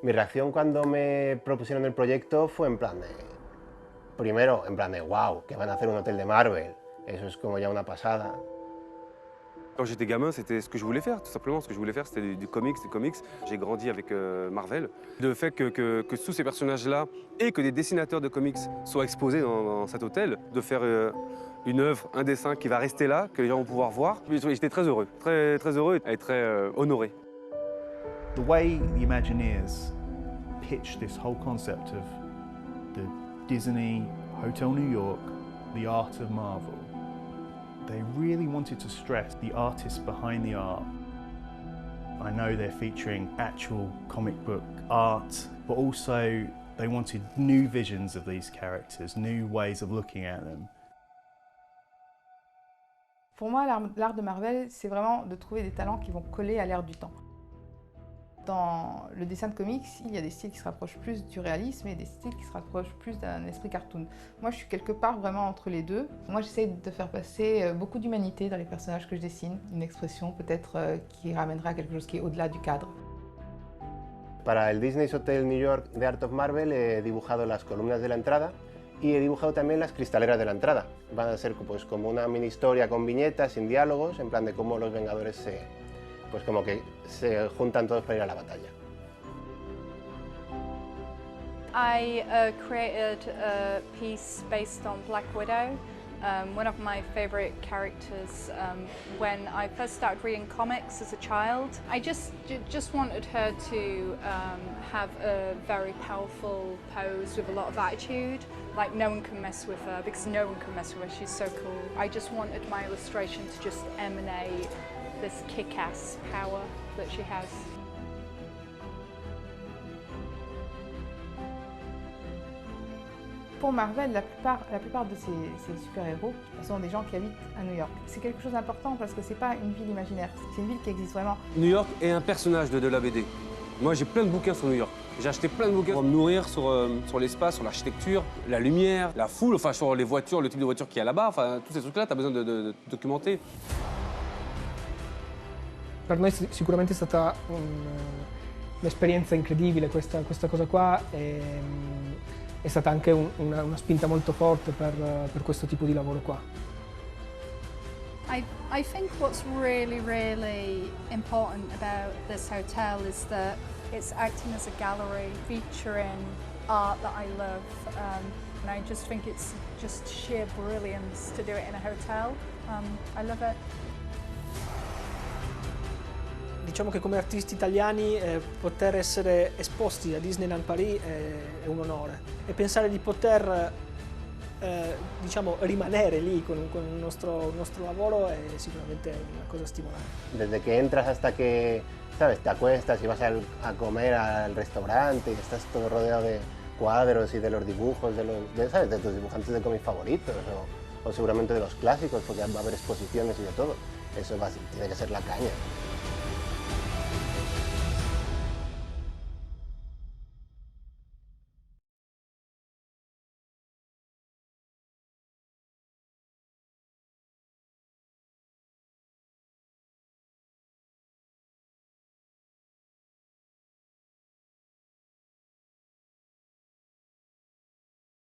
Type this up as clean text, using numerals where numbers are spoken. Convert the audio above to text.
Mi reacción cuando me propusieron el proyecto fue en plan de... Primero, en plan de wow, que van a hacer un hotel de Marvel. Eso es como ya una pasada. Quand j'étais gamin, c'était ce que je voulais faire, tout simplement. Ce que je voulais faire, c'était du comics, des comics. J'ai grandi avec Marvel. Le fait que tous ces personnages-là et que des dessinateurs de comics soient exposés dans cet hôtel, de faire une œuvre, un dessin qui va rester là, que les gens vont pouvoir voir, j'étais très heureux, très heureux et très honoré. The way the Imagineers pitched this whole concept of the Disney Hotel New York, the art of Marvel, they really wanted to stress the artists behind the art. I know they're featuring actual comic book art, but also they wanted new visions of these characters, new ways of looking at them. Pour moi, l'art de Marvel, c'est vraiment de trouver des talents qui vont coller à l'ère du temps. Dans le dessin de comics, il y a des styles qui se rapprochent plus du réalisme et des styles qui se rapprochent plus d'un esprit cartoon. Moi, je suis quelque part vraiment entre les deux. Moi, j'essaie de faire passer beaucoup d'humanité dans les personnages que je dessine, une expression peut-être qui ramènera quelque chose qui est au-delà du cadre. Para el Disney's Hotel New York de Art of Marvel he dibujado las columnas de la entrada y he dibujado también las cristaleras de la entrada. Van a ser pues, como una mini historia con viñetas, sin diálogos, en plan de cómo los Vengadores pues como que se juntan todos para ir a la batalla. I created a piece based on Black Widow, one of my favourite characters. When I first started reading comics as a child, I just wanted her to have a very powerful pose with a lot of attitude. Like no one can mess with her because no one can mess with her, she's so cool. I just wanted my illustration to just emanate this kick-ass power that she has. Pour Marvel, la plupart de ces super-héros sont des gens qui habitent à New York. C'est quelque chose d'important parce que c'est pas une ville imaginaire, c'est une ville qui existe vraiment. New York est un personnage de la BD. Moi, j'ai plein de bouquins sur New York. J'ai acheté plein de bouquins pour me nourrir sur l'espace, sur l'architecture, la lumière, la foule, enfin sur les voitures, le type de voiture qu'il y a là-bas. Enfin, tous ces trucs-là, tu as besoin de documenter. Per noi sicuramente è stata un'esperienza incredibile questa cosa qua, e è stata anche una spinta molto forte per questo tipo di lavoro qua. I think what's really, really important about this hotel is that it's acting as a gallery featuring art that I love. And I just think it's just sheer brilliance to do it in a hotel. I love it. Diciamo che come artisti italiani poter essere esposti a Disneyland Paris è un onore, e pensare di poter diciamo, rimanere lì con il nostro lavoro è sicuramente una cosa stimolante. Desde que entras hasta que, ¿sabes? Te acuestas y vas a comer al restaurante y estás todo rodeado de cuadros y de los dibujos, ¿sabes? De tus dibujantes de cómics favoritos o seguramente de los clásicos, porque va a haber exposiciones y de todo. Eso tiene que ser la caña.